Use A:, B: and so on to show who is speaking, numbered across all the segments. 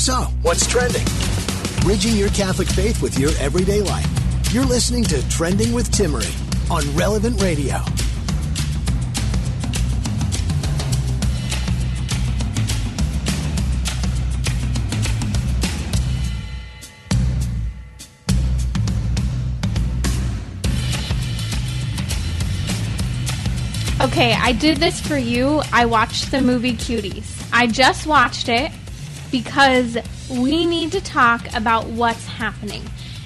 A: So, what's trending? Bridging your Catholic faith with your everyday life. You're listening to Trending with Timmery on Relevant Radio.
B: Okay, I did this for you. I watched the movie Cuties. I just watched it because we need to talk about what's happening.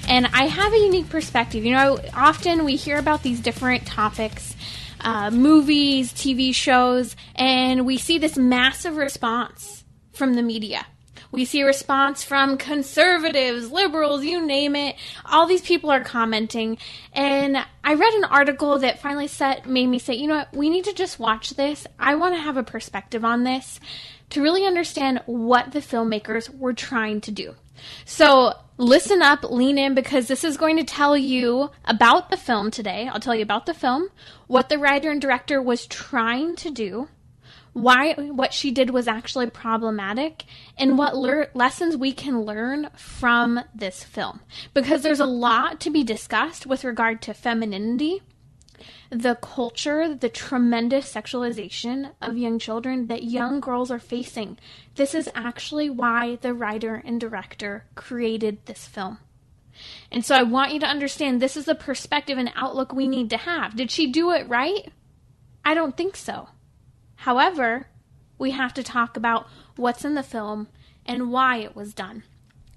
B: And I have a unique perspective. You know, often we hear about these different topics, movies, TV shows, and we see this massive response from the media. We see a response from conservatives, liberals, you name it. All these people are commenting. And I read an article that finally made me say, you know what, we need to just watch this. I want to have a perspective on this to really understand what the filmmakers were trying to do. So listen up, lean in, because this is going to tell you about the film today. I'll tell you about the film, what the writer and director was trying to do, why what she did was actually problematic, and what lessons we can learn from this film. Because there's a lot to be discussed with regard to femininity, the culture, the tremendous sexualization of young children that young girls are facing. This is actually why the writer and director created this film. And so I want you to understand this is the perspective and outlook we need to have. Did she do it right? I don't think so. However, we have to talk about what's in the film and why it was done.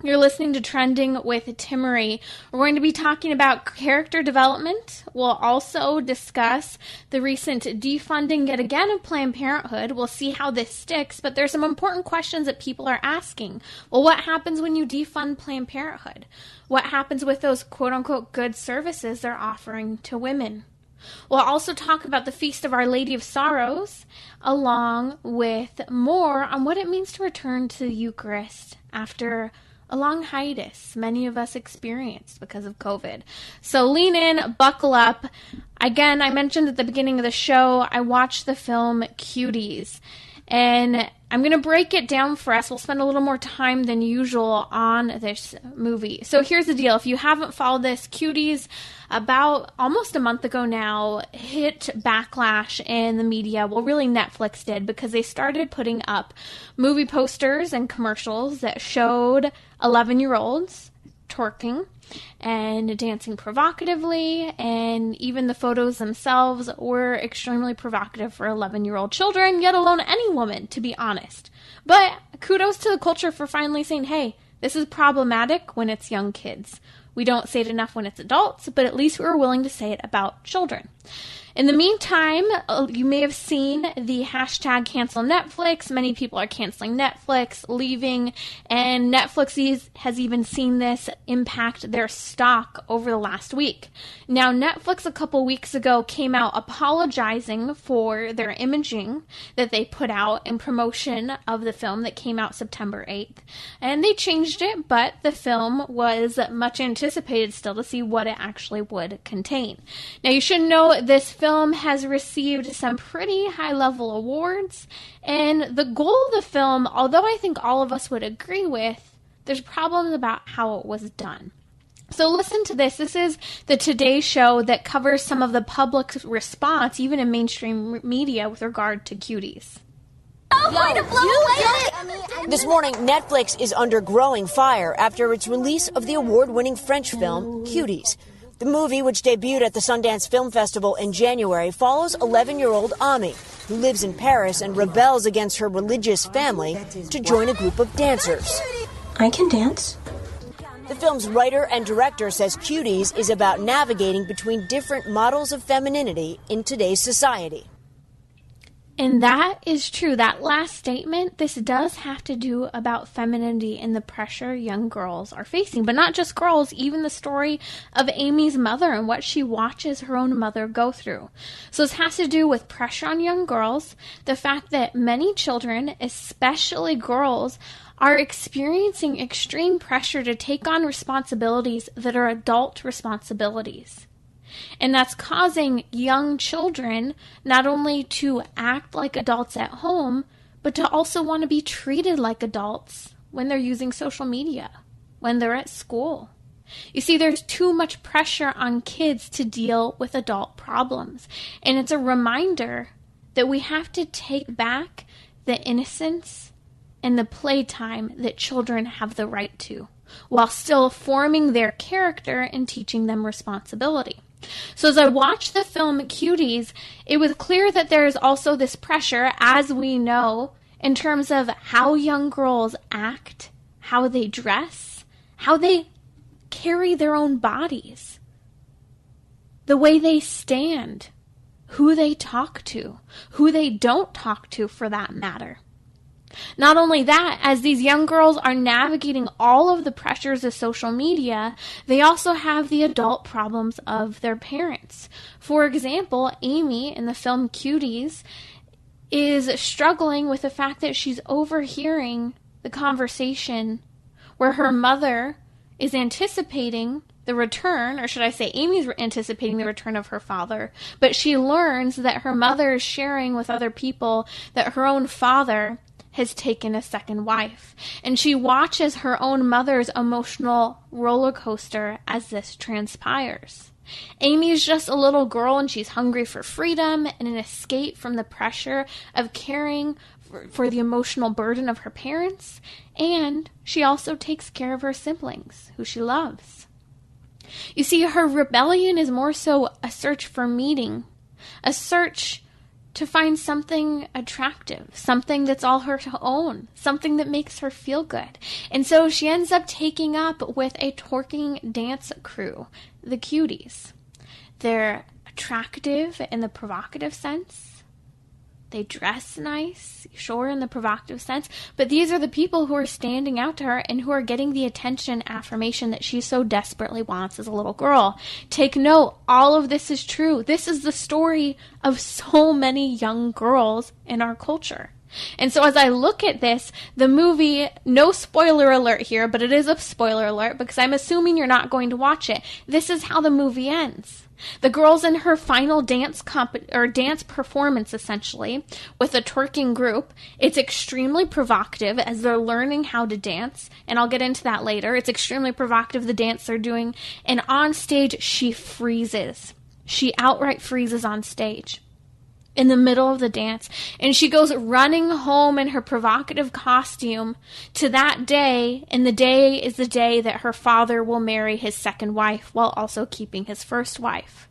B: You're listening to Trending with Timmery. We're going to be talking about character development. We'll also discuss the recent defunding yet again of Planned Parenthood. We'll see how this sticks, but there's some important questions that people are asking. Well, what happens when you defund Planned Parenthood? What happens with those quote-unquote good services they're offering to women? We'll also talk about the Feast of Our Lady of Sorrows, along with more on what it means to return to the Eucharist after a long hiatus many of us experienced because of COVID. So lean in, buckle up. Again, I mentioned at the beginning of the show, I watched the film Cuties. And I'm going to break it down for us. We'll spend a little more time than usual on this movie. So here's the deal. If you haven't followed this, Cuties, about almost a month ago now, hit backlash in the media. Well, really Netflix did, because they started putting up movie posters and commercials that showed 11-year-olds twerking and dancing provocatively, and even the photos themselves were extremely provocative for 11-year-old children, yet alone any woman, to be honest. But kudos to the culture for finally saying, hey, this is problematic when it's young kids. We don't say it enough when it's adults, but at least we were willing to say it about children. In the meantime, you may have seen the hashtag cancel Netflix. Many people are canceling Netflix, leaving, and Netflix has even seen this impact their stock over the last week. Now, Netflix a couple weeks ago came out apologizing for their imaging that they put out in promotion of the film that came out September 8th. And they changed it, but the film was much anticipated still to see what it actually would contain. Now, you should know this film has received some pretty high-level awards, and the goal of the film, although I think all of us would agree with, there's problems about how it was done. So listen to this. This is the Today Show that covers some of the public's response, even in mainstream media, with regard to Cuties.
C: This morning, Netflix is under growing fire after its release of the award-winning French film, Cuties. The movie, which debuted at the Sundance Film Festival in January, follows 11-year-old Ami, who lives in Paris and rebels against her religious family to join a group of dancers.
D: I can dance.
C: The film's writer and director says Cuties is about navigating between different models of femininity in today's society.
B: And that is true. That last statement, this does have to do about femininity and the pressure young girls are facing. But not just girls, even the story of Amy's mother and what she watches her own mother go through. So this has to do with pressure on young girls, the fact that many children, especially girls, are experiencing extreme pressure to take on responsibilities that are adult responsibilities. And that's causing young children not only to act like adults at home, but to also want to be treated like adults when they're using social media, when they're at school. You see, there's too much pressure on kids to deal with adult problems. And it's a reminder that we have to take back the innocence and the playtime that children have the right to, while still forming their character and teaching them responsibility. So as I watched the film Cuties, it was clear that there is also this pressure, as we know, in terms of how young girls act, how they dress, how they carry their own bodies, the way they stand, who they talk to, who they don't talk to for that matter. Not only that, as these young girls are navigating all of the pressures of social media, they also have the adult problems of their parents. For example, Amy in the film Cuties is struggling with the fact that she's overhearing the conversation where her mother is anticipating the return, or should I say Amy's anticipating the return of her father, but she learns that her mother is sharing with other people that her own father has taken a second wife. And she watches her own mother's emotional roller coaster as this transpires. Amy is just a little girl and she's hungry for freedom and an escape from the pressure of caring for the emotional burden of her parents. And she also takes care of her siblings, who she loves. You see, her rebellion is more so a search for meaning, a search to find something attractive, something that's all her own, something that makes her feel good. And so she ends up taking up with a twerking dance crew, the Cuties. They're attractive in the provocative sense. They dress nice, sure, in the provocative sense, but these are the people who are standing out to her and who are getting the attention, affirmation that she so desperately wants as a little girl. Take note, all of this is true. This is the story of so many young girls in our culture. And so as I look at this, the movie, no spoiler alert here, but it is a spoiler alert because I'm assuming you're not going to watch it. This is how the movie ends. The girl's in her final dance performance, essentially, with a twerking group. It's extremely provocative as they're learning how to dance, and I'll get into that later. It's extremely provocative, the dance they're doing, and on stage, she freezes. She outright freezes on stage in the middle of the dance, and she goes running home in her provocative costume to that day, and the day is the day that her father will marry his second wife while also keeping his first wife.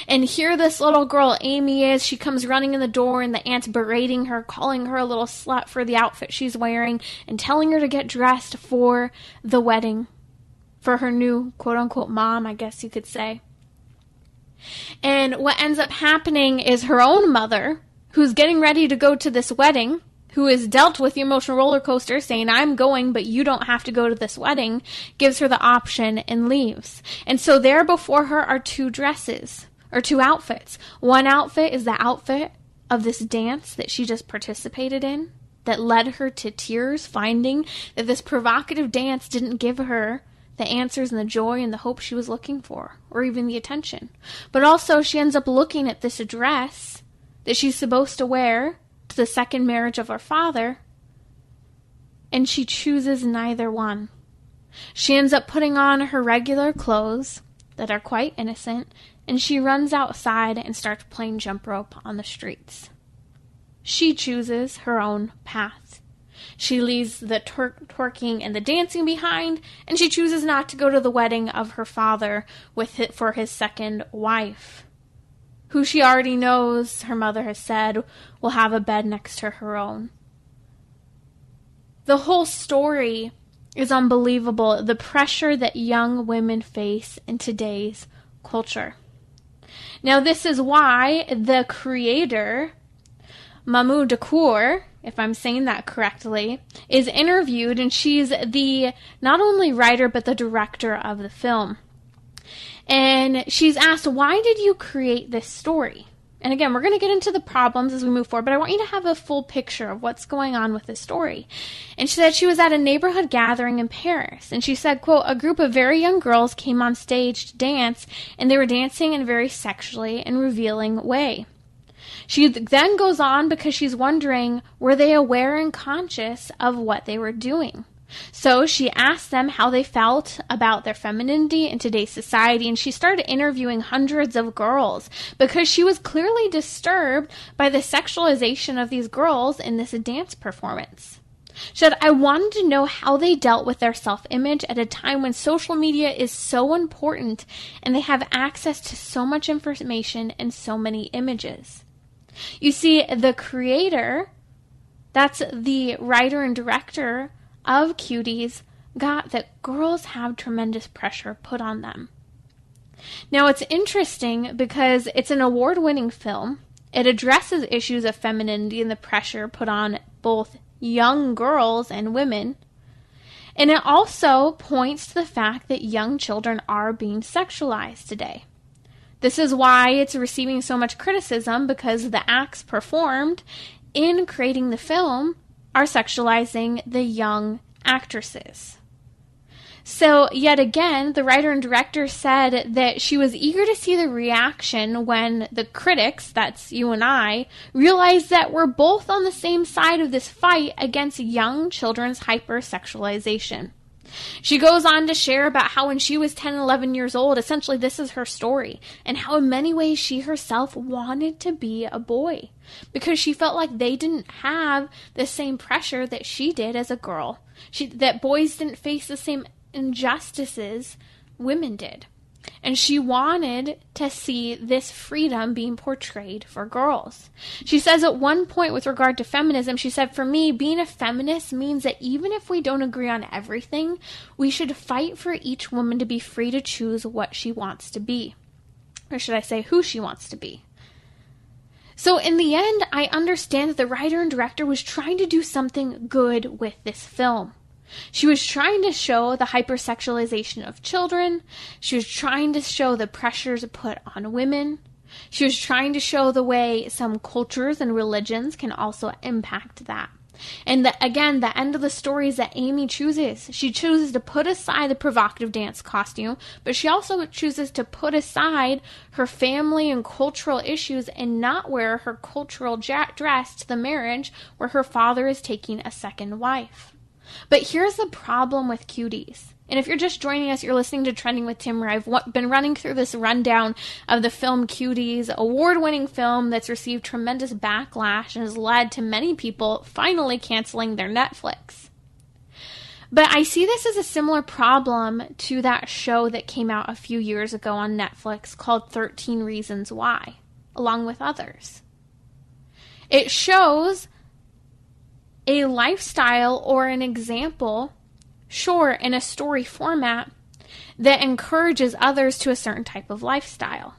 B: And here this little girl, Amy, is. She comes running in the door, and the aunt's berating her, calling her a little slut for the outfit she's wearing, and telling her to get dressed for the wedding, for her new quote-unquote mom, I guess you could say. And what ends up happening is her own mother, who's getting ready to go to this wedding, who has dealt with the emotional roller coaster, saying, I'm going, but you don't have to go to this wedding, gives her the option and leaves. And so there before her are two dresses, or two outfits. One outfit is the outfit of this dance that she just participated in, that led her to tears, finding that this provocative dance didn't give her the answers and the joy and the hope she was looking for, or even the attention. But also she ends up looking at this dress that she's supposed to wear to the second marriage of her father, and she chooses neither one. She ends up putting on her regular clothes that are quite innocent, and she runs outside and starts playing jump rope on the streets. She chooses her own path. She leaves the twerking and the dancing behind, and she chooses not to go to the wedding of her father for his second wife, who she already knows, her mother has said, will have a bed next to her own. The whole story is unbelievable, the pressure that young women face in today's culture. Now, this is why the creator, Mamu Dakour, if I'm saying that correctly, is interviewed, and she's the not only writer but the director of the film. And she's asked, why did you create this story? And again, we're going to get into the problems as we move forward, but I want you to have a full picture of what's going on with this story. And she said she was at a neighborhood gathering in Paris, and she said, quote, a group of very young girls came on stage to dance, and they were dancing in a very sexually and revealing way. She then goes on because she's wondering, were they aware and conscious of what they were doing? So she asked them how they felt about their femininity in today's society, and she started interviewing hundreds of girls because she was clearly disturbed by the sexualization of these girls in this dance performance. She said, I wanted to know how they dealt with their self-image at a time when social media is so important and they have access to so much information and so many images. You see, the creator, that's the writer and director of Cuties, got that girls have tremendous pressure put on them. Now, it's interesting because it's an award-winning film. It addresses issues of femininity and the pressure put on both young girls and women. And it also points to the fact that young children are being sexualized today. This is why it's receiving so much criticism, because the acts performed in creating the film are sexualizing the young actresses. So, yet again, the writer and director said that she was eager to see the reaction when the critics, that's you and I, realized that we're both on the same side of this fight against young children's hypersexualization. She goes on to share about how when she was 10 and 11 years old, essentially this is her story, and how in many ways she herself wanted to be a boy because she felt like they didn't have the same pressure that she did as a girl. That boys didn't face the same injustices women did. And she wanted to see this freedom being portrayed for girls. She says at one point with regard to feminism, she said, for me, being a feminist means that even if we don't agree on everything, we should fight for each woman to be free to choose what she wants to be. Or should I say, who she wants to be. So in the end, I understand that the writer and director was trying to do something good with this film. She was trying to show the hypersexualization of children. She was trying to show the pressures put on women. She was trying to show the way some cultures and religions can also impact that. And again, the end of the story is that Amy chooses. She chooses to put aside the provocative dance costume, but she also chooses to put aside her family and cultural issues and not wear her cultural dress to the marriage where her father is taking a second wife. But here's the problem with Cuties. And if you're just joining us, you're listening to Trending with Timmer. I've been running through this rundown of the film Cuties, award-winning film that's received tremendous backlash and has led to many people finally canceling their Netflix. But I see this as a similar problem to that show that came out a few years ago on Netflix called 13 Reasons Why, along with others. It shows a lifestyle or an example, sure, in a story format, that encourages others to a certain type of lifestyle.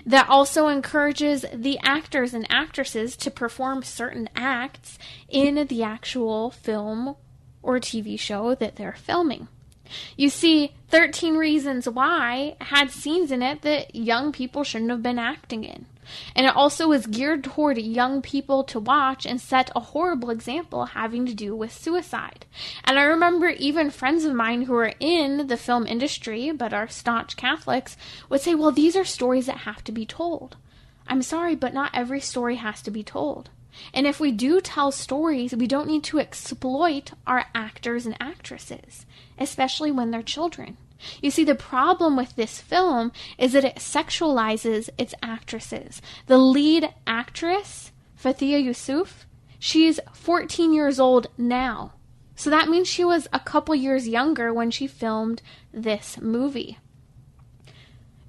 B: That also encourages the actors and actresses to perform certain acts in the actual film or TV show that they're filming. You see, 13 Reasons Why had scenes in it that young people shouldn't have been acting in. And it also was geared toward young people to watch and set a horrible example having to do with suicide. And I remember even friends of mine who are in the film industry but are staunch Catholics would say, well, these are stories that have to be told. I'm sorry, but not every story has to be told. And if we do tell stories, we don't need to exploit our actors and actresses, especially when they're children. You see, the problem with this film is that it sexualizes its actresses. The lead actress, Fathia Yusuf, she's 14 years old now. So that means she was a couple years younger when she filmed this movie.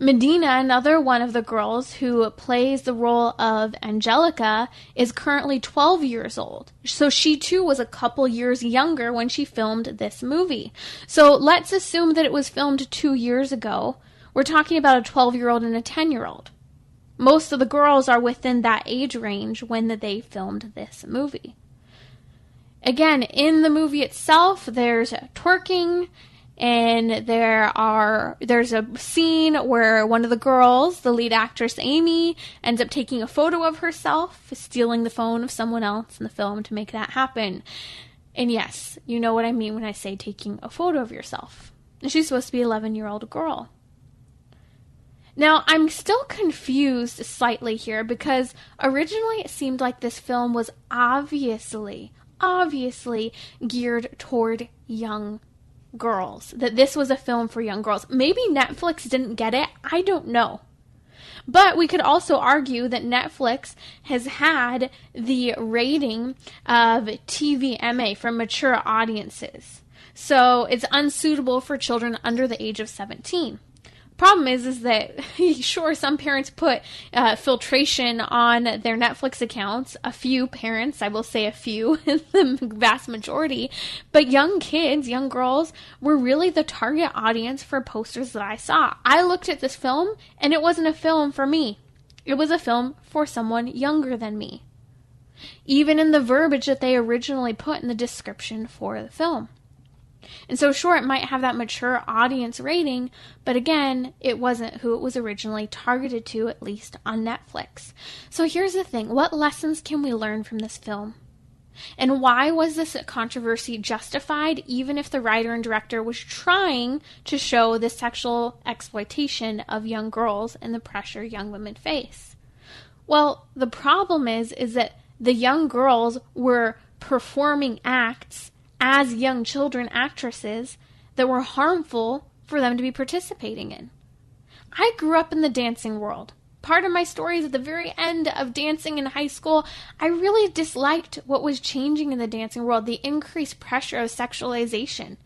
B: Medina, another one of the girls who plays the role of Angelica, is currently 12 years old. So she too was a couple years younger when she filmed this movie. So let's assume that it was filmed 2 years ago. We're talking about a 12-year-old and a 10-year-old. Most of the girls are within that age range when they filmed this movie. Again, in the movie itself, there's twerking. And there's a scene where one of the girls, the lead actress Amy, ends up taking a photo of herself, stealing the phone of someone else in the film to make that happen. And yes, you know what I mean when I say taking a photo of yourself. And she's supposed to be an 11-year-old girl. Now, I'm still confused slightly here because originally it seemed like this film was obviously geared toward young girls, that this was a film for young girls. Maybe Netflix didn't get it. I don't know. But we could also argue that Netflix has had the rating of TVMA for mature audiences. So it's unsuitable for children under the age of 17. Problem is that, sure, some parents put filtration on their Netflix accounts. A few parents, I will say a few, the vast majority. But young kids, young girls, were really the target audience for posters that I saw. I looked at this film, and it wasn't a film for me. It was a film for someone younger than me. Even in the verbiage that they originally put in the description for the film. And so, sure, it might have that mature audience rating, but again, it wasn't who it was originally targeted to, at least on Netflix. So here's the thing. What lessons can we learn from this film? And why was this controversy justified, even if the writer and director was trying to show the sexual exploitation of young girls and the pressure young women face? Well, the problem is that the young girls were performing acts as young children actresses that were harmful for them to be participating in. I grew up in the dancing world. Part of my story is at the very end of dancing in high school. I really disliked what was changing in the dancing world, the increased pressure of sexualization.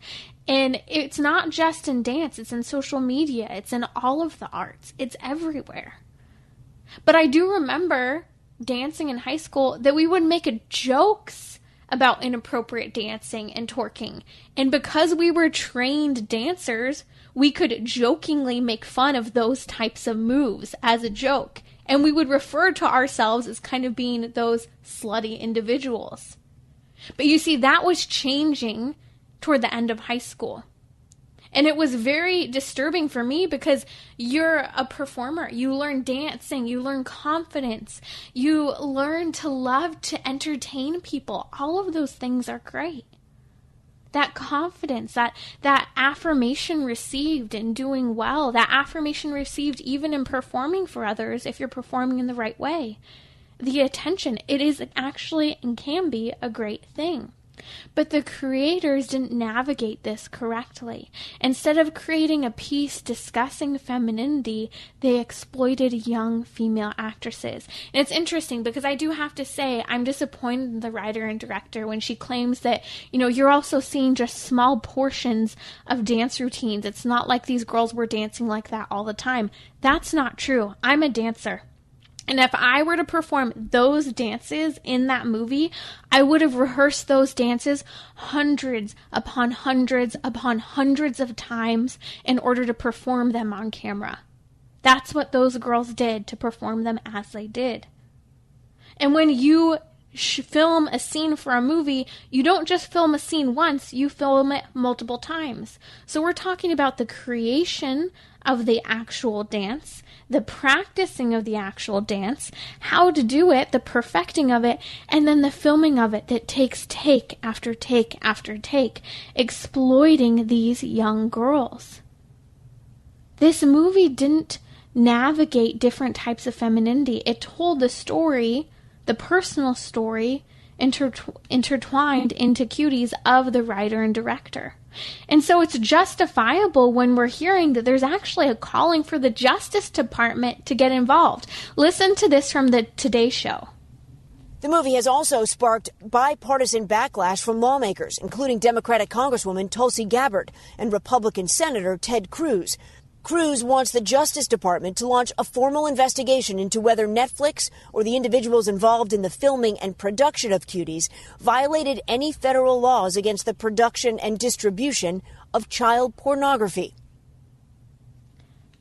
B: And it's not just in dance, it's in social media, it's in all of the arts, it's everywhere. But I do remember dancing in high school that we would make jokes about inappropriate dancing and twerking. And because we were trained dancers, we could jokingly make fun of those types of moves as a joke. And we would refer to ourselves as kind of being those slutty individuals. But you see, that was changing toward the end of high school. And it was very disturbing for me because you're a performer. You learn dancing. You learn confidence. You learn to love to entertain people. All of those things are great. That confidence, that affirmation received in doing well, that affirmation received even in performing for others if you're performing in the right way. The attention, it is actually and can be a great thing. But the creators didn't navigate this correctly. Instead of creating a piece discussing femininity, they exploited young female actresses. And it's interesting because I do have to say I'm disappointed in the writer and director when she claims that, you're also seeing just small portions of dance routines. It's not like these girls were dancing like that all the time. That's not true. I'm a dancer. And if I were to perform those dances in that movie, I would have rehearsed those dances hundreds upon hundreds upon hundreds of times in order to perform them on camera. That's what those girls did to perform them as they did. And when you film a scene for a movie, you don't just film a scene once, you film it multiple times. So we're talking about the creation of the actual dance, the practicing of the actual dance, how to do it, the perfecting of it, and then the filming of it that takes take after take after take, exploiting these young girls. This movie didn't navigate different types of femininity. It told the story, the personal story, intertwined into Cuties of the writer and director. And so it's justifiable when we're hearing that there's actually a calling for the Justice Department to get involved. Listen to this from the Today Show.
C: The movie has also sparked bipartisan backlash from lawmakers, including Democratic Congresswoman Tulsi Gabbard and Republican Senator Ted Cruz. Cruz wants the Justice Department to launch a formal investigation into whether Netflix or the individuals involved in the filming and production of Cuties violated any federal laws against the production and distribution of child pornography.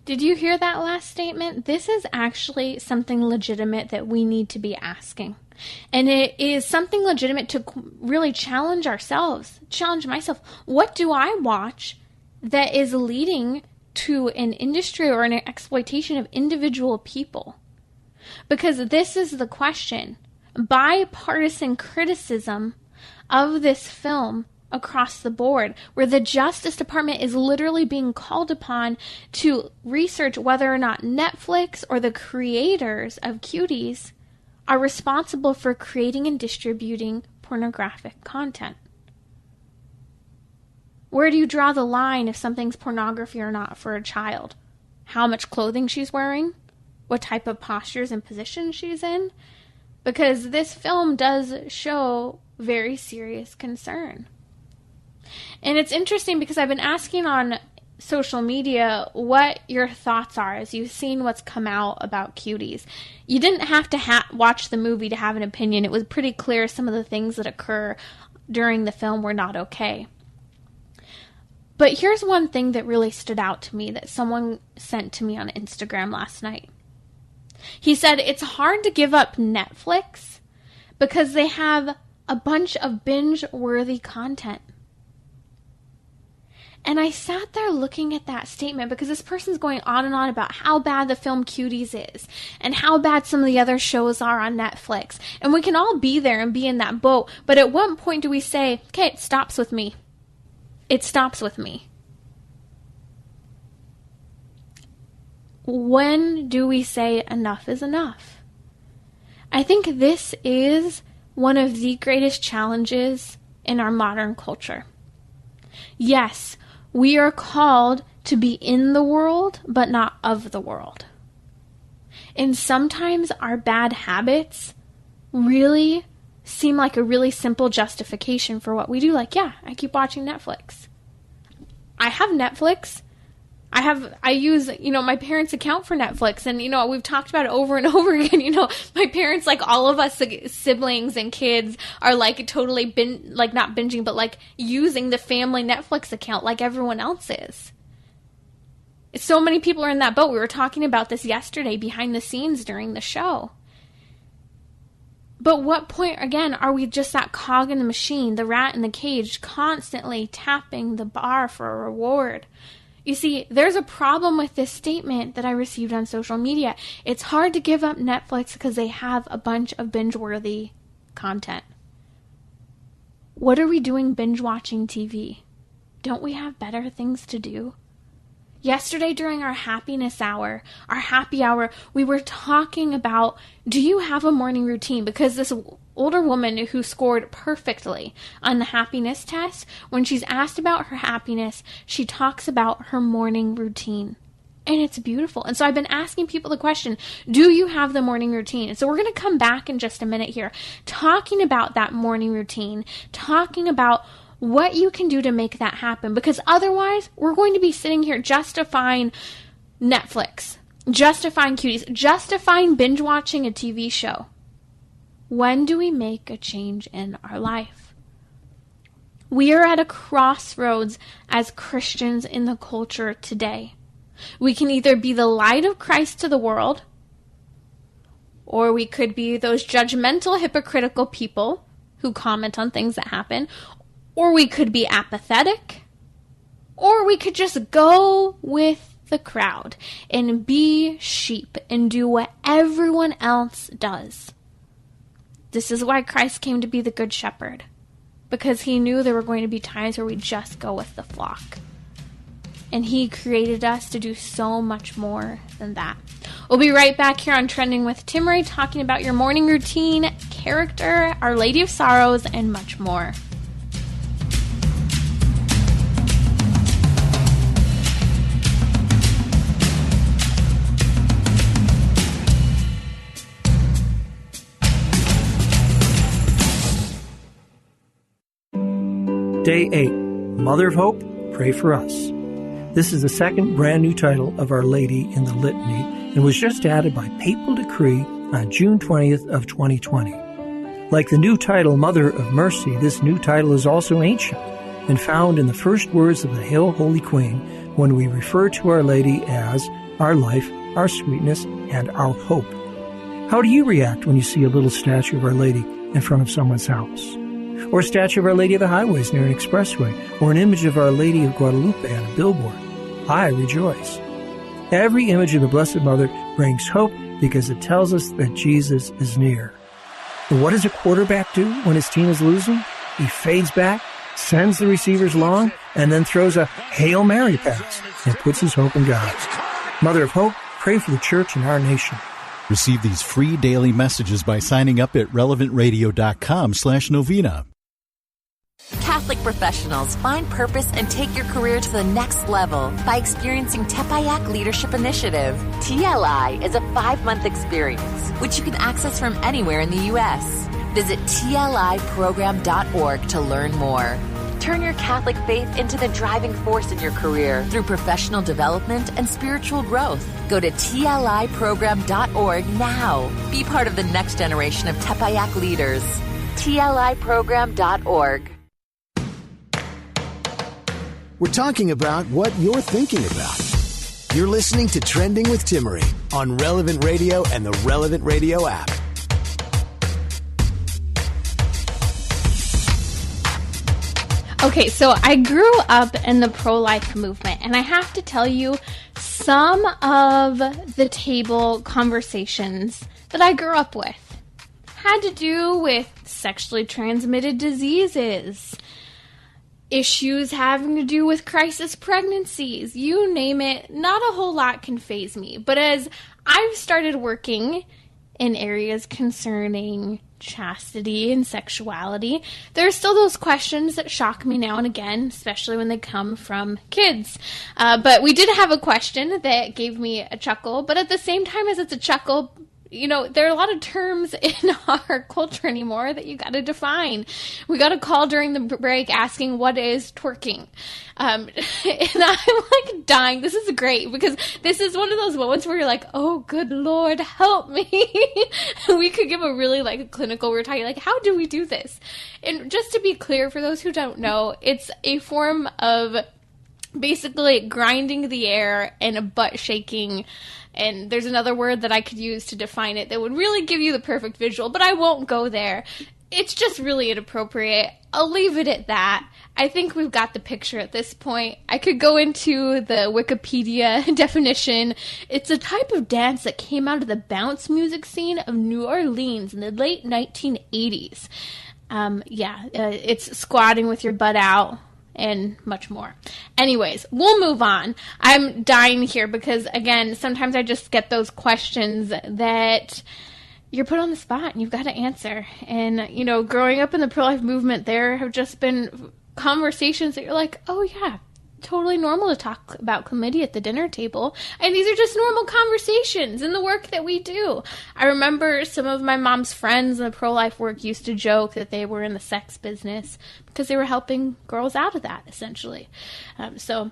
B: Did you hear that last statement? This is actually something legitimate that we need to be asking. And it is something legitimate to really challenge ourselves, challenge myself. What do I watch that is leading to an industry or an exploitation of individual people? Because this is the question. Bipartisan criticism of this film across the board, where the Justice Department is literally being called upon to research whether or not Netflix or the creators of Cuties are responsible for creating and distributing pornographic content. Where do you draw the line if something's pornography or not for a child? How much clothing she's wearing? What type of postures and positions she's in? Because this film does show very serious concern. And it's interesting because I've been asking on social media what your thoughts are as you've seen what's come out about Cuties. You didn't have to watch the movie to have an opinion. It was pretty clear some of the things that occur during the film were not okay. But here's one thing that really stood out to me that someone sent to me on Instagram last night. He said, it's hard to give up Netflix because they have a bunch of binge-worthy content. And I sat there looking at that statement because this person's going on and on about how bad the film Cuties is and how bad some of the other shows are on Netflix. And we can all be there and be in that boat. But at what point do we say, okay, it stops with me? It stops with me. When do we say enough is enough? I think this is one of the greatest challenges in our modern culture. Yes, we are called to be in the world, but not of the world. And sometimes our bad habits really seem like a really simple justification for what we do. Like, yeah, I keep watching Netflix. I have Netflix. I use, my parents' account for Netflix, and, we've talked about it over and over again. My parents, like all of us siblings and kids are like totally not binging, but like using the family Netflix account like everyone else is. So many people are in that boat. We were talking about this yesterday behind the scenes during the show. But what point, again, are we just that cog in the machine, the rat in the cage, constantly tapping the bar for a reward? You see, there's a problem with this statement that I received on social media. It's hard to give up Netflix because they have a bunch of binge-worthy content. What are we doing binge-watching TV? Don't we have better things to do? Yesterday during our happiness hour, our happy hour, we were talking about, do you have a morning routine? Because this older woman who scored perfectly on the happiness test, when she's asked about her happiness, she talks about her morning routine. And it's beautiful. And so I've been asking people the question, do you have the morning routine? And so we're going to come back in just a minute here, talking about that morning routine, talking about what you can do to make that happen. Because otherwise, we're going to be sitting here justifying Netflix, justifying Cuties, justifying binge watching a TV show. When do we make a change in our life? We are at a crossroads as Christians in the culture today. We can either be the light of Christ to the world, or we could be those judgmental, hypocritical people who comment on things that happen, or we could be apathetic, or we could just go with the crowd and be sheep and do what everyone else does. This is why Christ came to be the good shepherd, because he knew there were going to be times where we just go with the flock. And he created us to do so much more than that. We'll be right back here on Trending with Timmery, talking about your morning routine, character, Our Lady of Sorrows, and much more.
D: Day 8, Mother of Hope, Pray for Us. This is the second brand new title of Our Lady in the Litany and was just added by papal decree on June 20th of 2020. Like the new title, Mother of Mercy, this new title is also ancient and found in the first words of the Hail, Holy Queen when we refer to Our Lady as our life, our sweetness, and our hope. How do you react when you see a little statue of Our Lady in front of someone's house? Or a statue of Our Lady of the Highways near an expressway, or an image of Our Lady of Guadalupe on a billboard? I rejoice. Every image of the Blessed Mother brings hope because it tells us that Jesus is near. And what does a quarterback do when his team is losing? He fades back sends the receivers long, and then throws a Hail Mary pass and puts his hope in God. Mother of Hope, pray for the church and our nation.
E: Receive these free daily messages by signing up at relevantradio.com/novena.
F: Catholic professionals find purpose and take your career to the next level by experiencing Tepayak Leadership Initiative. TLI is a 5-month experience, which you can access from anywhere in the U.S. Visit tliprogram.org to learn more. Turn your Catholic faith into the driving force in your career through professional development and spiritual growth. Go to tliprogram.org now. Be part of the next generation of Tepayak leaders. tliprogram.org.
A: We're talking about what you're thinking about. You're listening to Trending with Timmery on Relevant Radio and the Relevant Radio app.
B: Okay, so I grew up in the pro-life movement, and I have to tell you, some of the table conversations that I grew up with had to do with sexually transmitted diseases, issues having to do with crisis pregnancies, you name it. Not a whole lot can faze me. But as I've started working in areas concerning chastity and sexuality, there are still those questions that shock me now and again, especially when they come from kids. But we did have a question that gave me a chuckle, but at the same time as it's a chuckle, you know, there are a lot of terms in our culture anymore that you got to define. We got a call during the break asking, what is twerking? And I'm like dying. This is great because this is one of those moments where you're like, oh, good Lord, help me. We could give a really like clinical, we're talking like, how do we do this? And just to be clear, for those who don't know, it's a form of basically grinding the air and a butt shaking. And there's another word that I could use to define it that would really give you the perfect visual, but I won't go there. It's just really inappropriate. I'll leave it at that. I think we've got the picture at this point. I could go into the Wikipedia definition. It's a type of dance that came out of the bounce music scene of New Orleans in the late 1980s. It's squatting with your butt out and much more. Anyways, we'll move on. I'm dying here because, again, sometimes I just get those questions that you're put on the spot and you've got to answer. And, you know, growing up in the pro-life movement, there have just been conversations that you're like, oh, yeah, totally normal to talk about chlamydia at the dinner table. And these are just normal conversations in the work that we do. I remember some of my mom's friends in the pro-life work used to joke that they were in the sex business because they were helping girls out of that, essentially. So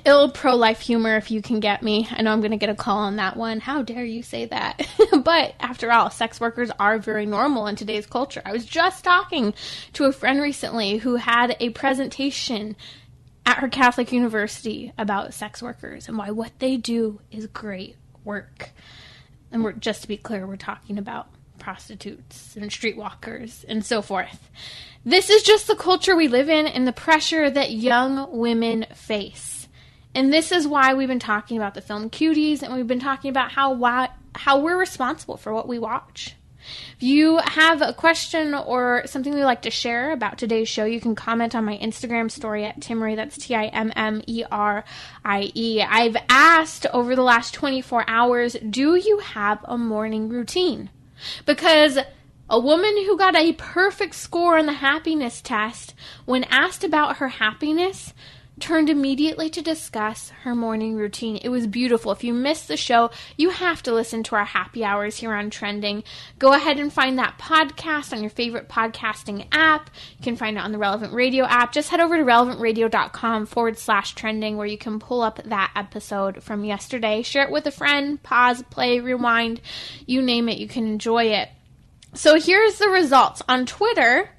B: ill pro-life humor, if you can get me. I know I'm going to get a call on that one. How dare you say that? But after all, sex workers are very normal in today's culture. I was just talking to a friend recently who had a presentation at her Catholic university about sex workers and why what they do is great work. And we're, just to be clear, we're talking about prostitutes and streetwalkers and so forth. This is just the culture we live in and the pressure that young women face. And this is why we've been talking about the film Cuties, and we've been talking about how we're responsible for what we watch. If you have a question or something you'd like to share about today's show, you can comment on my Instagram story at Timmery. That's Timmerie. I've asked over the last 24 hours, do you have a morning routine? Because a woman who got a perfect score on the happiness test, when asked about her happiness, turned immediately to discuss her morning routine. It was beautiful. If you missed the show, you have to listen to our happy hours here on Trending. Go ahead and find that podcast on your favorite podcasting app. You can find it on the Relevant Radio app. Just head over to relevantradio.com/trending where you can pull up that episode from yesterday. Share it with a friend, pause, play, rewind, you name it. You can enjoy it. So here's the results. On Twitter,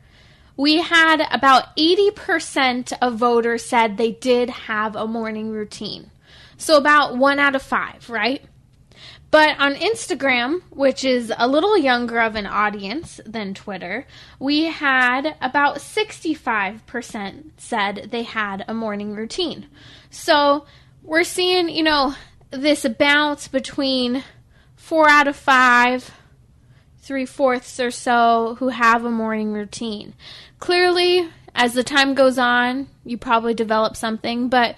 B: we had about 80% of voters said they did have a morning routine. So about 1 out of 5, right? But on Instagram, which is a little younger of an audience than Twitter, we had about 65% said they had a morning routine. So we're seeing, you know, this bounce between 4 out of 5, 3/4 or so who have a morning routine. Clearly, As the time goes on, you probably develop something, but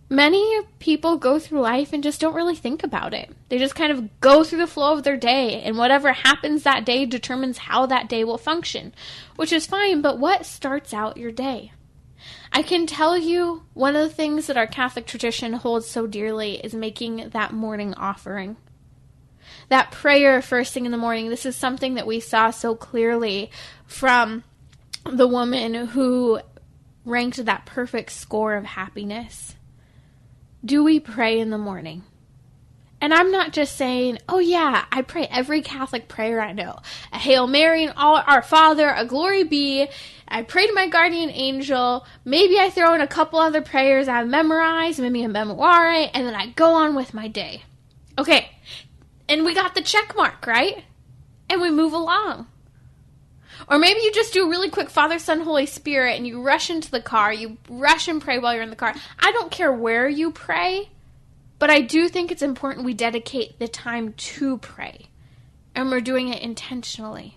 B: many people go through life and just don't really think about it. They just kind of go through the flow of their day, and whatever happens that day determines how that day will function, which is fine, but what starts out your day? I can tell you one of the things that our Catholic tradition holds so dearly is making that morning offering. That prayer first thing in the morning. This is something that we saw so clearly from the woman who ranked that perfect score of happiness. Do we pray in the morning? And I'm not just saying, oh yeah, I pray every Catholic prayer I know. A Hail Mary, and Our Father, a Glory Be. I pray to my guardian angel. Maybe I throw in a couple other prayers I've memorized, maybe a memoire, and then I go on with my day. Okay, and we got the check mark, right? And we move along. Or maybe you just do a really quick Father, Son, Holy Spirit, and you rush into the car. You rush and pray while you're in the car. I don't care where you pray, but I do think it's important we dedicate the time to pray. And we're doing it intentionally.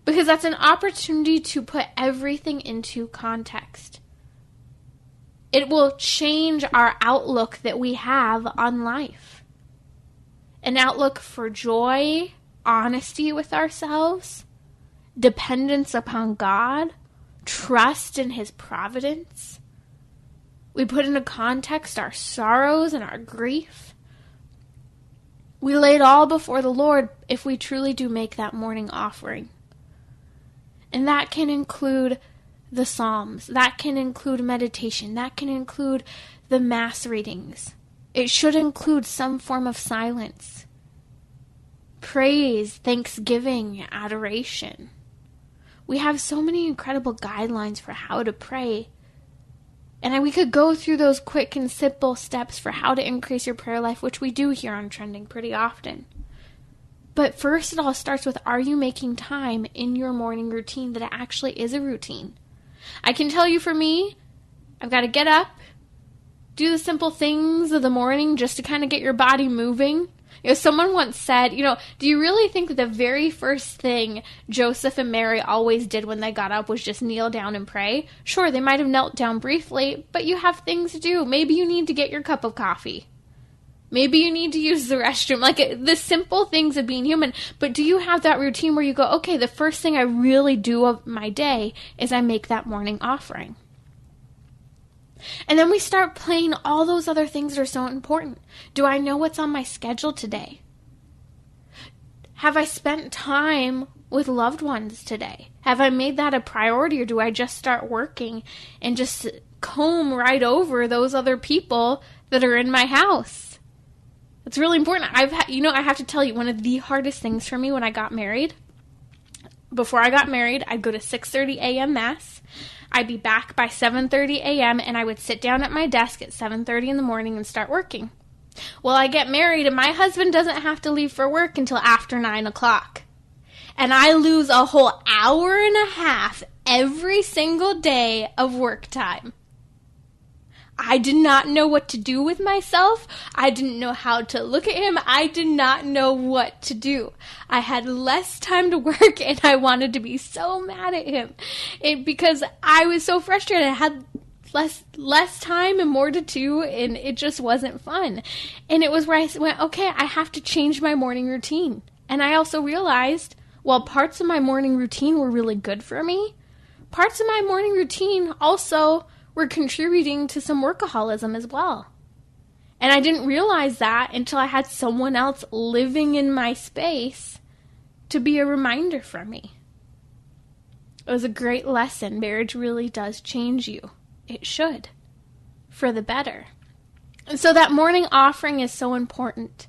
B: Because that's an opportunity to put everything into context. It will change our outlook that we have on life. An outlook for joy, honesty with ourselves, dependence upon God, trust in His providence. We put into context our sorrows and our grief. We lay it all before the Lord if we truly do make that morning offering. And that can include the Psalms. That can include meditation. That can include the Mass readings. It should include some form of silence. Praise, thanksgiving, adoration. We have so many incredible guidelines for how to pray. And we could go through those quick and simple steps for how to increase your prayer life, which we do here on Trending pretty often. But first, it all starts with, are you making time in your morning routine that it actually is a routine? I can tell you for me, I've got to get up, do the simple things of the morning just to kind of get your body moving. You know, someone once said, do you really think that the very first thing Joseph and Mary always did when they got up was just kneel down and pray? Sure, they might have knelt down briefly, but you have things to do. Maybe you need to get your cup of coffee. Maybe you need to use the restroom. Like the simple things of being human. But do you have that routine where you go, okay, the first thing I really do of my day is I make that morning offering? And then we start playing all those other things that are so important. Do I know what's on my schedule today? Have I spent time with loved ones today? Have I made that a priority, or do I just start working and just comb right over those other people that are in my house? It's really important. I have to tell you, one of the hardest things for me when I got married, before I got married, I'd go to 6:30 a.m. Mass. I'd be back by 7:30 a.m. and I would sit down at my desk at 7:30 in the morning and start working. Well, I get married and my husband doesn't have to leave for work until after 9 o'clock. And I lose a whole hour and a half every single day of work time. I did not know what to do with myself. I didn't know how to look at him. I did not know what to do. I had less time to work and I wanted to be so mad at him because I was so frustrated. I had less time and more to do, and it just wasn't fun. And it was where I went, okay, I have to change my morning routine. And I also realized, while parts of my morning routine were really good for me, parts of my morning routine also were contributing to some workaholism as well. And I didn't realize that until I had someone else living in my space to be a reminder for me. It was a great lesson. Marriage really does change you. It should. For the better. And so that morning offering is so important.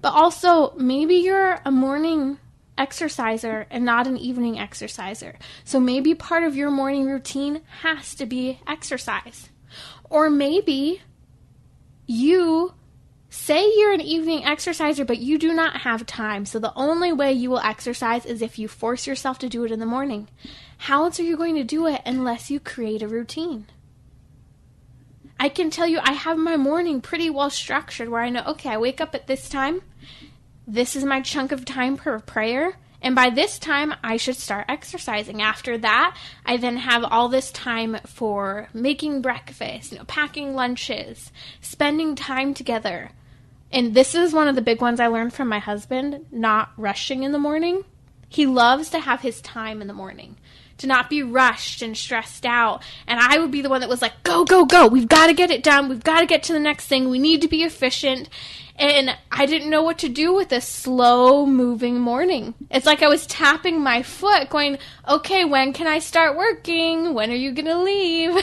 B: But also, maybe you're a morning exerciser and not an evening exerciser. So maybe part of your morning routine has to be exercise. Or maybe you say you're an evening exerciser, but you do not have time. So the only way you will exercise is if you force yourself to do it in the morning. How else are you going to do it unless you create a routine? I can tell you I have my morning pretty well structured where I know, okay, I wake up at this time. This is my chunk of time per prayer, And by this time, I should start exercising. After that, I then have all this time for making breakfast, packing lunches, spending time together. And this is one of the big ones I learned from my husband, not rushing in the morning. He loves to have his time in the morning, to not be rushed and stressed out. And I would be the one that was like, go, go, go. We've got to get it done. We've got to get to the next thing. We need to be efficient. And I didn't know what to do with a slow-moving morning. It's like I was tapping my foot going, okay, when can I start working? When are you going to leave?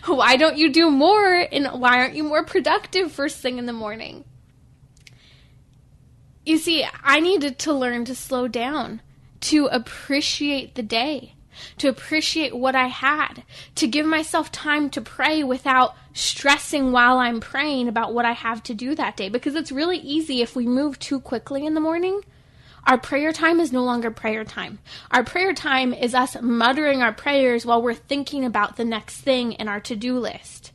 B: Why don't you do more? And why aren't you more productive first thing in the morning? You see, I needed to learn to slow down, to appreciate the day, to appreciate what I had, to give myself time to pray without stressing while I'm praying about what I have to do that day. Because it's really easy if we move too quickly in the morning. Our prayer time is no longer prayer time. Our prayer time is us muttering our prayers while we're thinking about the next thing in our to-do list.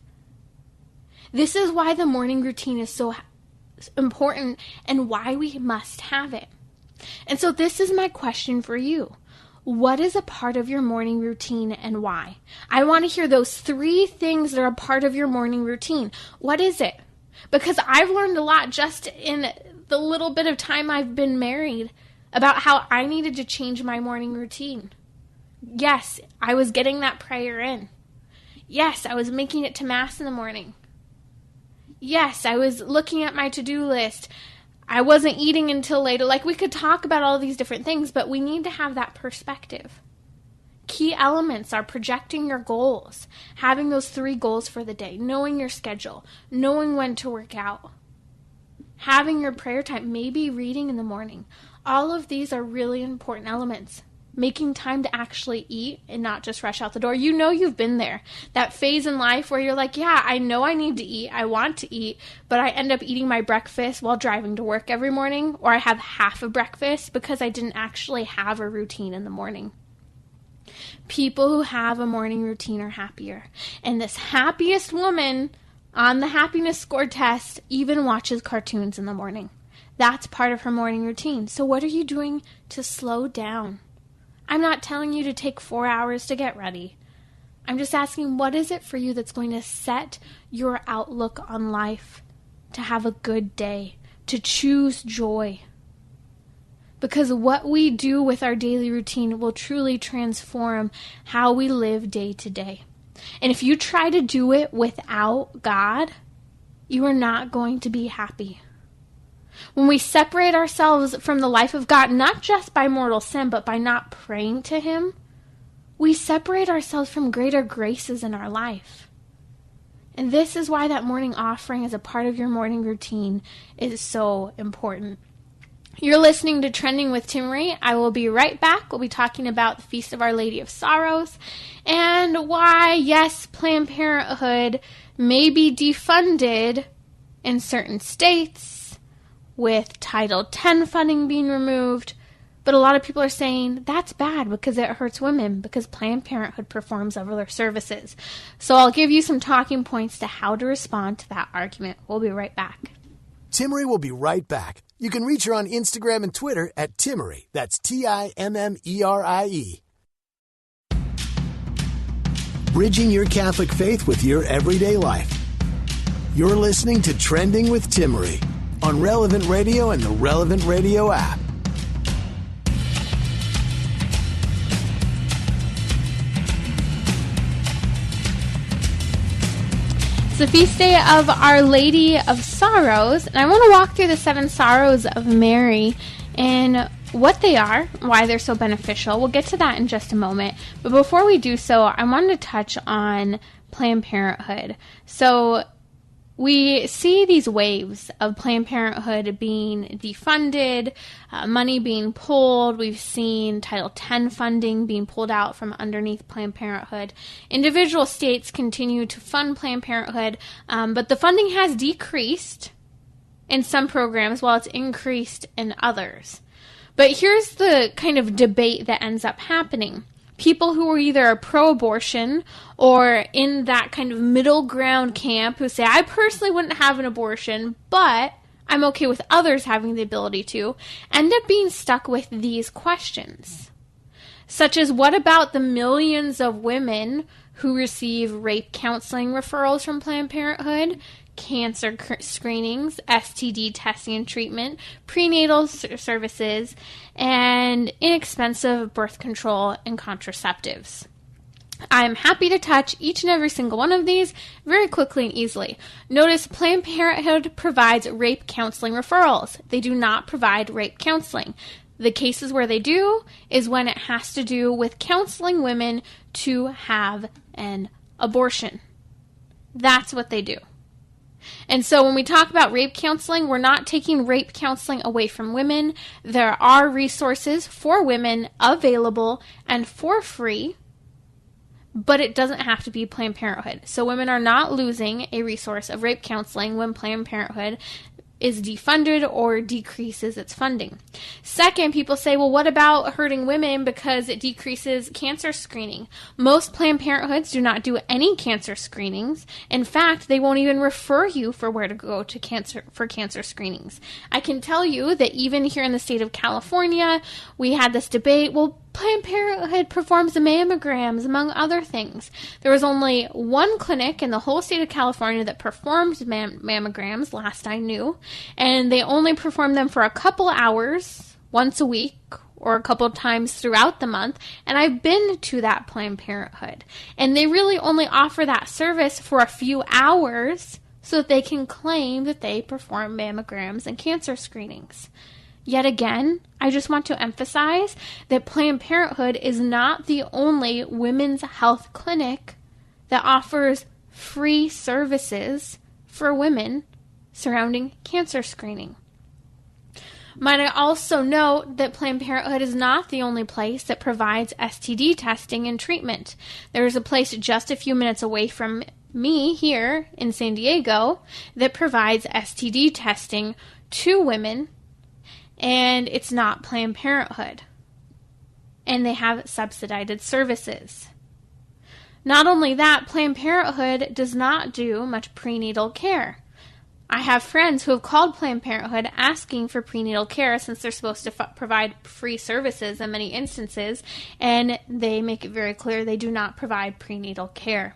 B: This is why the morning routine is so important and why we must have it. And so this is my question for you. What is a part of your morning routine and why? I want to hear those 3 things that are a part of your morning routine. What is it? Because I've learned a lot just in the little bit of time I've been married about how I needed to change my morning routine. Yes, I was getting that prayer in. Yes, I was making it to Mass in the morning. Yes, I was looking at my to-do list. I wasn't eating until later. Like, we could talk about all these different things, but we need to have that perspective. Key elements are projecting your goals, having those 3 goals for the day, knowing your schedule, knowing when to work out, having your prayer time, maybe reading in the morning. All of these are really important elements. Making time to actually eat and not just rush out the door. You know you've been there. That phase in life where you're like, yeah, I know I need to eat. I want to eat. But I end up eating my breakfast while driving to work every morning. Or I have half of breakfast because I didn't actually have a routine in the morning. People who have a morning routine are happier. And this happiest woman on the happiness score test even watches cartoons in the morning. That's part of her morning routine. So what are you doing to slow down? I'm not telling you to take 4 hours to get ready. I'm just asking, what is it for you that's going to set your outlook on life, to have a good day, to choose joy? Because what we do with our daily routine will truly transform how we live day to day. And if you try to do it without God, you are not going to be happy. When we separate ourselves from the life of God, not just by mortal sin, but by not praying to Him, we separate ourselves from greater graces in our life. And this is why that morning offering as a part of your morning routine is so important. You're listening to Trending with Timmerie. I will be right back. We'll be talking about the Feast of Our Lady of Sorrows and why, yes, Planned Parenthood may be defunded in certain states, with Title X funding being removed. But a lot of people are saying that's bad because it hurts women, because Planned Parenthood performs other services. So I'll give you some talking points to how to respond to that argument. We'll be right back.
A: Timmerie will be right back. You can reach her on Instagram and Twitter at Timmerie. That's Timmerie. Bridging your Catholic faith with your everyday life. You're listening to Trending with Timmerie on Relevant Radio and the Relevant Radio app.
B: It's the feast day of Our Lady of Sorrows, and I want to walk through the 7 sorrows of Mary and what they are, why they're so beneficial. We'll get to that in just a moment. But before we do so, I wanted to touch on Planned Parenthood. So we see these waves of Planned Parenthood being defunded, money being pulled. We've seen Title X funding being pulled out from underneath Planned Parenthood. Individual states continue to fund Planned Parenthood, but the funding has decreased in some programs while it's increased in others. But here's the kind of debate that ends up happening. People who are either pro-abortion or in that kind of middle ground camp who say, I personally wouldn't have an abortion, but I'm okay with others having the ability to, end up being stuck with these questions. Such as, what about the millions of women who receive rape counseling referrals from Planned Parenthood, cancer screenings, STD testing and treatment, prenatal services, and inexpensive birth control and contraceptives? I'm happy to touch each and every single one of these very quickly and easily. Notice Planned Parenthood provides rape counseling referrals. They do not provide rape counseling. The cases where they do is when it has to do with counseling women to have an abortion. That's what they do. And so when we talk about rape counseling, we're not taking rape counseling away from women. There are resources for women available and for free, but it doesn't have to be Planned Parenthood. So women are not losing a resource of rape counseling when Planned Parenthood is defunded or decreases its funding. Second, people say, well, what about hurting women because it decreases cancer screening? Most Planned Parenthoods do not do any cancer screenings. In fact, they won't even refer you for where to go to cancer screenings. I can tell you that even here in the state of California, we had this debate, well, Planned Parenthood performs mammograms, among other things. There was only one clinic in the whole state of California that performed mammograms, last I knew, and they only performed them for a couple hours, once a week, or a couple of times throughout the month, and I've been to that Planned Parenthood. And they really only offer that service for a few hours so that they can claim that they perform mammograms and cancer screenings. Yet again, I just want to emphasize that Planned Parenthood is not the only women's health clinic that offers free services for women surrounding cancer screening. Might I also note that Planned Parenthood is not the only place that provides STD testing and treatment. There is a place just a few minutes away from me here in San Diego that provides STD testing to women, and it's not Planned Parenthood. And they have subsidized services. Not only that, Planned Parenthood does not do much prenatal care. I have friends who have called Planned Parenthood asking for prenatal care since they're supposed to provide free services in many instances, and they make it very clear they do not provide prenatal care.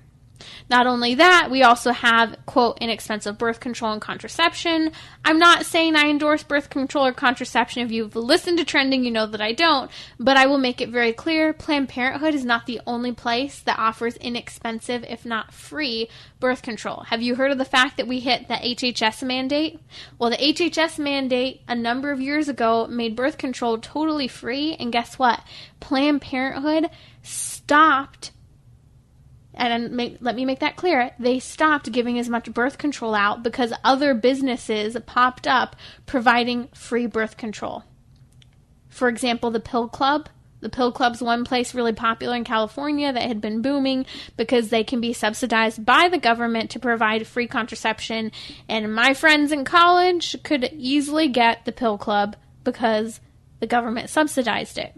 B: Not only that, we also have, quote, inexpensive birth control and contraception. I'm not saying I endorse birth control or contraception. If you've listened to Trending, you know that I don't. But I will make it very clear, Planned Parenthood is not the only place that offers inexpensive, if not free, birth control. Have you heard of the fact that we hit the HHS mandate? Well, the HHS mandate a number of years ago made birth control totally free. And guess what? Planned Parenthood stopped. And let me make that clear. They stopped giving as much birth control out because other businesses popped up providing free birth control. For example, the Pill Club. The Pill Club's one place really popular in California that had been booming because they can be subsidized by the government to provide free contraception. And my friends in college could easily get the Pill Club because the government subsidized it.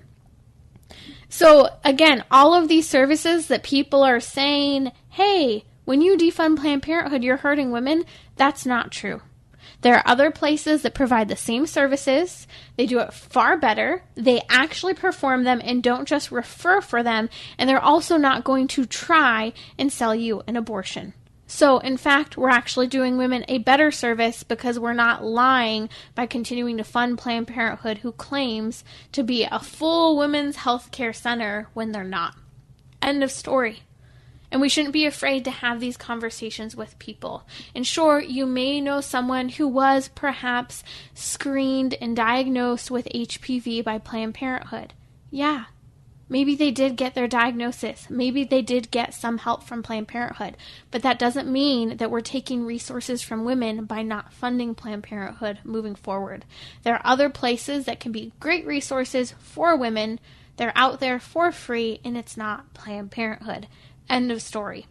B: So, again, all of these services that people are saying, hey, when you defund Planned Parenthood, you're hurting women, that's not true. There are other places that provide the same services. They do it far better. They actually perform them and don't just refer for them. And they're also not going to try and sell you an abortion. So, in fact, we're actually doing women a better service because we're not lying by continuing to fund Planned Parenthood, who claims to be a full women's health care center when they're not. End of story. And we shouldn't be afraid to have these conversations with people. And sure, you may know someone who was perhaps screened and diagnosed with HPV by Planned Parenthood. Yeah. Maybe they did get their diagnosis. Maybe they did get some help from Planned Parenthood. But that doesn't mean that we're taking resources from women by not funding Planned Parenthood moving forward. There are other places that can be great resources for women. They're out there for free, and it's not Planned Parenthood. End of story.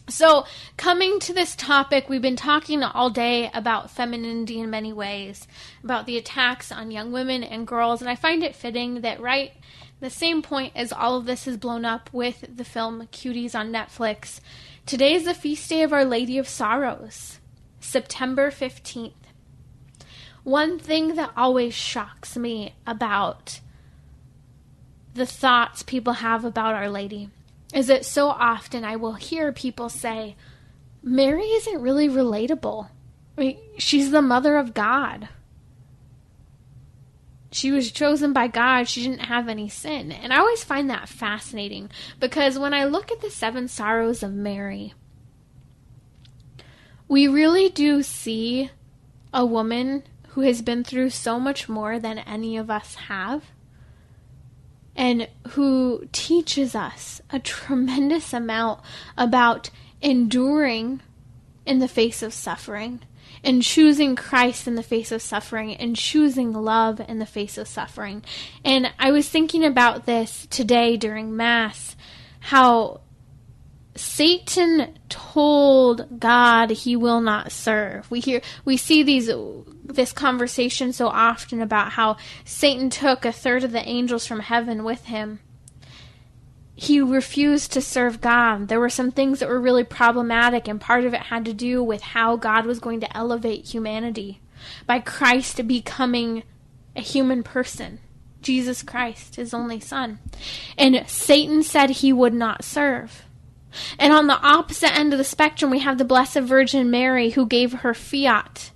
B: So, coming to this topic, we've been talking all day about femininity in many ways, about the attacks on young women and girls, and I find it fitting that right the same point as all of this is blown up with the film Cuties on Netflix, today is the feast day of Our Lady of Sorrows, September 15th. one thing that always shocks me about the thoughts people have about Our Lady is that so often I will hear people say, Mary isn't really relatable. I mean, she's the mother of God. She was chosen by God. She didn't have any sin. And I always find that fascinating because when I look at the 7 sorrows of Mary, we really do see a woman who has been through so much more than any of us have, and who teaches us a tremendous amount about enduring in the face of suffering, and choosing Christ in the face of suffering, and choosing love in the face of suffering. And I was thinking about this today during Mass, how Satan told God he will not serve. We see this conversation so often about how Satan took a third of the angels from heaven with him. He refused to serve God. There were some things that were really problematic, and part of it had to do with how God was going to elevate humanity by Christ becoming a human person, Jesus Christ, his only Son. And Satan said he would not serve. And on the opposite end of the spectrum, we have the Blessed Virgin Mary, who gave her fiat.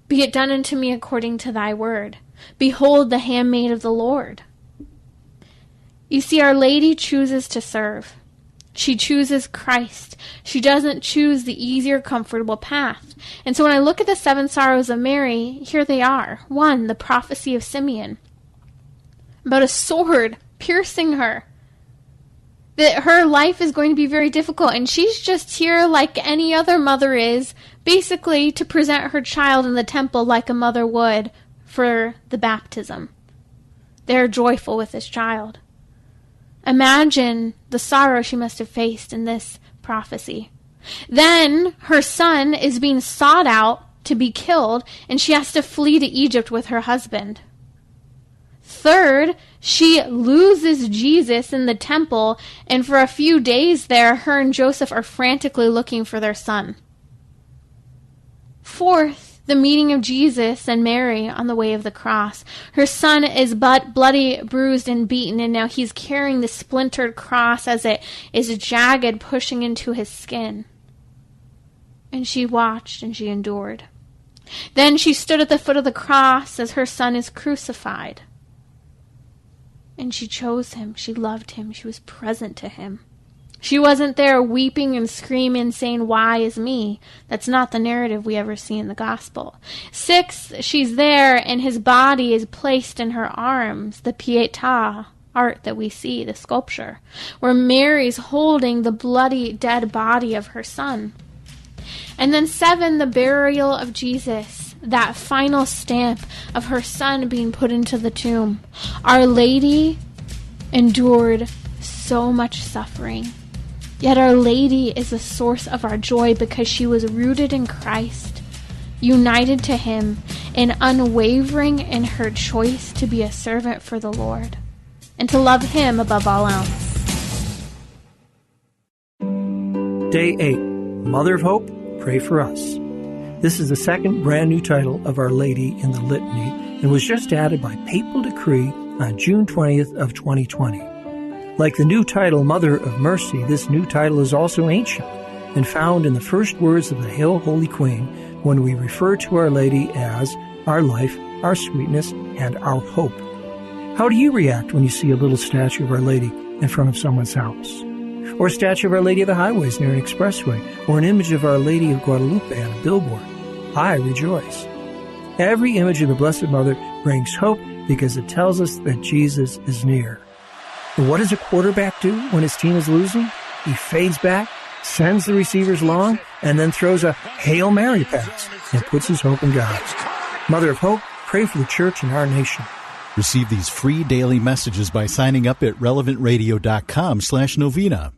B: Be it done unto me according to thy word. Behold the handmaid of the Lord. You see, Our Lady chooses to serve. She chooses Christ. She doesn't choose the easier, comfortable path. And so when I look at the 7 sorrows of Mary, here they are. 1, the prophecy of Simeon, about a sword piercing her. That her life is going to be very difficult, and she's just here like any other mother is, basically to present her child in the temple like a mother would for the baptism. They're joyful with this child. Imagine the sorrow she must have faced in this prophecy. Then her son is being sought out to be killed, and she has to flee to Egypt with her husband. Third, she loses Jesus in the temple, and for a few days there, her and Joseph are frantically looking for their son. Fourth, the meeting of Jesus and Mary on the way of the cross. Her son is bloody, bruised, and beaten, and now he's carrying the splintered cross as it is jagged, pushing into his skin. And she watched and she endured. Then she stood at the foot of the cross as her son is crucified. And she chose him. She loved him. She was present to him. She wasn't there weeping and screaming, saying, "Why is me?" That's not the narrative we ever see in the gospel. 6, she's there, and his body is placed in her arms, the Pietà art that we see, the sculpture, where Mary's holding the bloody, dead body of her son. And then 7, the burial of Jesus, that final stamp of her son being put into the tomb. Our Lady endured so much suffering. Yet Our Lady is the source of our joy because she was rooted in Christ, united to him, and unwavering in her choice to be a servant for the Lord and to love him above all else.
D: Day 8, Mother of Hope, Pray for Us. This is the second brand new title of Our Lady in the Litany and was just added by papal decree on June 20th of 2020. Like the new title, Mother of Mercy, this new title is also ancient and found in the first words of the Hail, Holy Queen when we refer to Our Lady as our life, our sweetness, and our hope. How do you react when you see a little statue of Our Lady in front of someone's house? Or a statue of Our Lady of the Highways near an expressway, or an image of Our Lady of Guadalupe on a billboard? I rejoice. Every image of the Blessed Mother brings hope because it tells us that Jesus is near. And what does a quarterback do when his team is losing? He fades back, sends the receivers long, and then throws a Hail Mary pass and puts his hope in God. Mother of Hope, pray for the church and our nation.
E: Receive these free daily messages by signing up at relevantradio.com/novena.